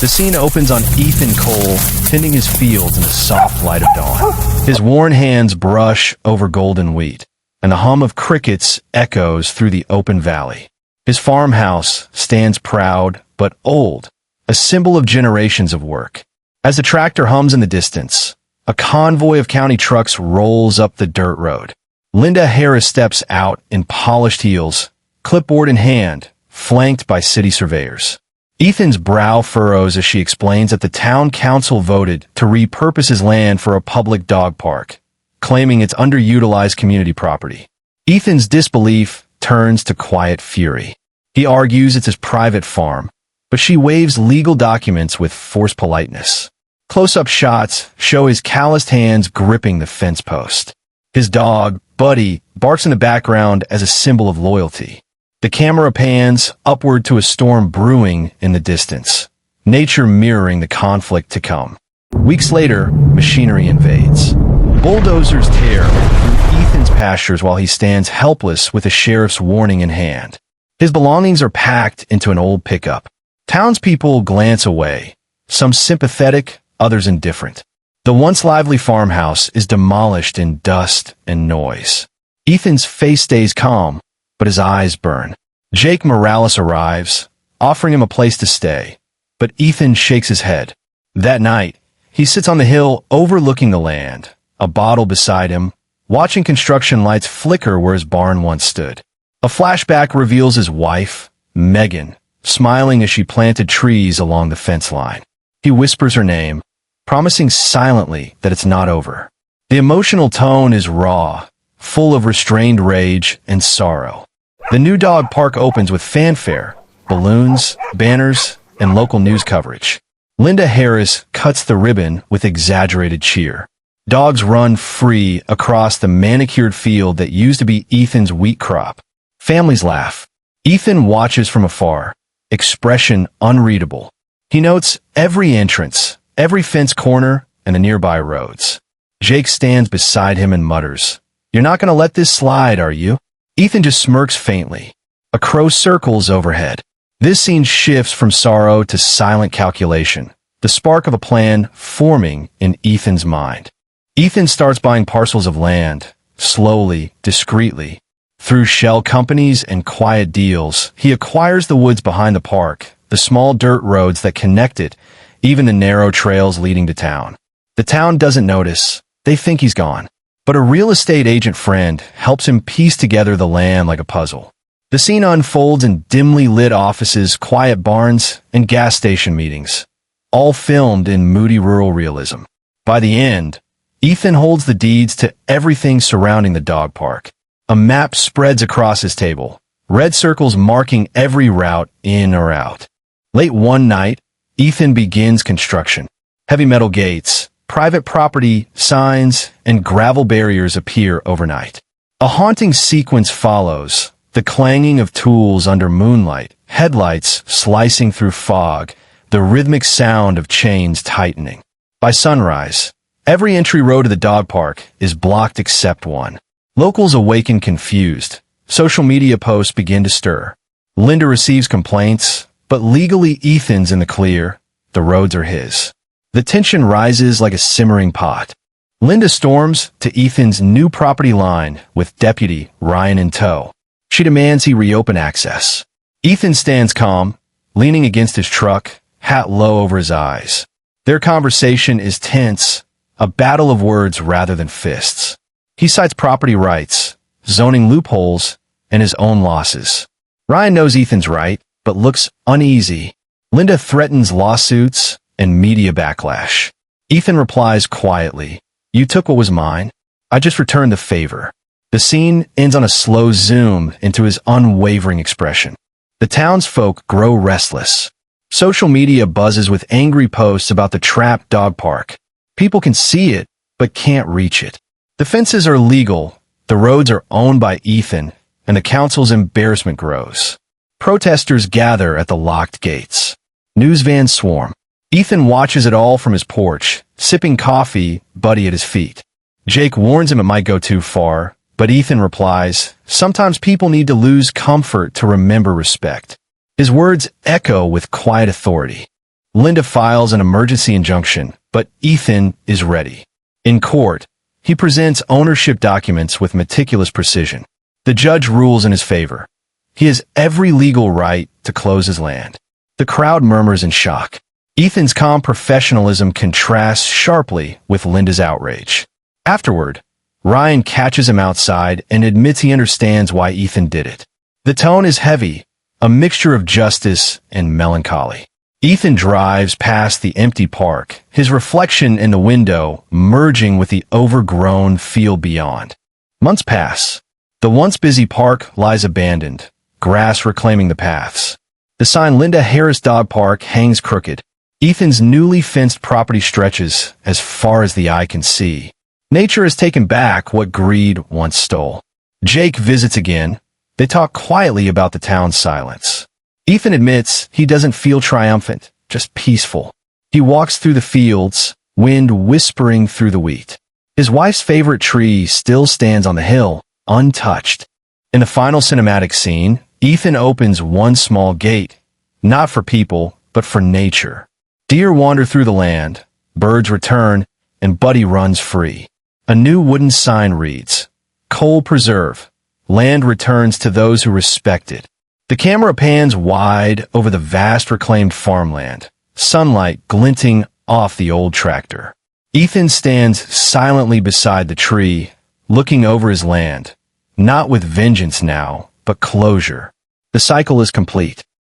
The scene opens on Ethan Cole tending his fields in the soft light of dawn. His worn hands brush over golden wheat, and the hum of crickets echoes through the open valley. His farmhouse stands proud but old, a symbol of generations of work. As the tractor hums in the distance, a convoy of county trucks rolls up the dirt road. Linda Harris steps out in polished heels, clipboard in hand, flanked by city surveyors. Ethan's brow furrows as she explains that the town council voted to repurpose his land for a public dog park, claiming it's underutilized community property. Ethan's disbelief turns to quiet fury. He argues it's his private farm, but she waves legal documents with forced politeness. Close-up shots show his calloused hands gripping the fence post. His dog, Buddy, barks in the background as a symbol of loyalty. The camera pans upward to a storm brewing in the distance, nature mirroring the conflict to come. Weeks later, machinery invades. Bulldozers tear through Ethan's pastures while he stands helpless with a sheriff's warning in hand. His belongings are packed into an old pickup. Townspeople glance away, some sympathetic, others indifferent. The once lively farmhouse is demolished in dust and noise. Ethan's face stays calm, but his eyes burn. Jake Morales arrives, offering him a place to stay, but Ethan shakes his head. That night, he sits on the hill overlooking the land, a bottle beside him, watching construction lights flicker where his barn once stood. A flashback reveals his wife, Megan, smiling as she planted trees along the fence line. He whispers her name, promising silently that it's not over. The emotional tone is raw, full of restrained rage and sorrow. The new dog park opens with fanfare, balloons, banners, and local news coverage. Linda Harris cuts the ribbon with exaggerated cheer. Dogs run free across the manicured field that used to be Ethan's wheat crop. Families laugh. Ethan watches from afar, expression unreadable. He notes every entrance, every fence corner, and the nearby roads. Jake stands beside him and mutters, "You're not going to let this slide, are you?" Ethan just smirks faintly. A crow circles overhead. This scene shifts from sorrow to silent calculation, the spark of a plan forming in Ethan's mind. Ethan starts buying parcels of land, slowly, discreetly. Through shell companies and quiet deals, he acquires the woods behind the park, the small dirt roads that connect it, even the narrow trails leading to town. The town doesn't notice. They think he's gone. But a real estate agent friend helps him piece together the land like a puzzle. The scene unfolds in dimly lit offices, quiet barns, and gas station meetings, all filmed in moody rural realism. By the end, Ethan holds the deeds to everything surrounding the dog park. A map spreads across his table, red circles marking every route in or out. Late one night, Ethan begins construction. Heavy metal gates, private property signs, and gravel barriers appear overnight. A haunting sequence follows, the clanging of tools under moonlight, headlights slicing through fog, the rhythmic sound of chains tightening. By sunrise, every entry road to the dog park is blocked except one. Locals awaken confused. Social media posts begin to stir. Linda receives complaints, but legally Ethan's in the clear. The roads are his. The tension rises like a simmering pot. Linda storms to Ethan's new property line with Deputy Ryan in tow. She demands he reopen access. Ethan stands calm, leaning against his truck, hat low over his eyes. Their conversation is tense, a battle of words rather than fists. He cites property rights, zoning loopholes, and his own losses. Ryan knows Ethan's right, but looks uneasy. Linda threatens lawsuits and media backlash. Ethan replies quietly, "You took what was mine. I just returned the favor." The scene ends on a slow zoom into his unwavering expression. The townsfolk grow restless. Social media buzzes with angry posts about the trapped dog park. People can see it, but can't reach it. The fences are legal, the roads are owned by Ethan, and the council's embarrassment grows. Protesters gather at the locked gates. News vans swarm. Ethan watches it all from his porch, sipping coffee, Buddy at his feet. Jake warns him it might go too far, but Ethan replies, "Sometimes people need to lose comfort to remember respect." His words echo with quiet authority. Linda files an emergency injunction, but Ethan is ready. In court, he presents ownership documents with meticulous precision. The judge rules in his favor. He has every legal right to close his land. The crowd murmurs in shock. Ethan's calm professionalism contrasts sharply with Linda's outrage. Afterward, Ryan catches him outside and admits he understands why Ethan did it. The tone is heavy, a mixture of justice and melancholy. Ethan drives past the empty park, his reflection in the window merging with the overgrown field beyond. Months pass. The once busy park lies abandoned, grass reclaiming the paths. The sign Linda Harris Dog Park hangs crooked. Ethan's newly fenced property stretches as far as the eye can see. Nature has taken back what greed once stole. Jake visits again. They talk quietly about the town's silence. Ethan admits he doesn't feel triumphant, just peaceful. He walks through the fields, wind whispering through the wheat. His wife's favorite tree still stands on the hill, untouched. In the final cinematic scene, Ethan opens one small gate, not for people, but for nature. Deer wander through the land, birds return, and Buddy runs free. A new wooden sign reads, "Coal Preserve. Land returns to those who respect it." The camera pans wide over the vast reclaimed farmland, sunlight glinting off the old tractor. Ethan stands silently beside the tree, looking over his land, not with vengeance now, but closure. The cycle is complete.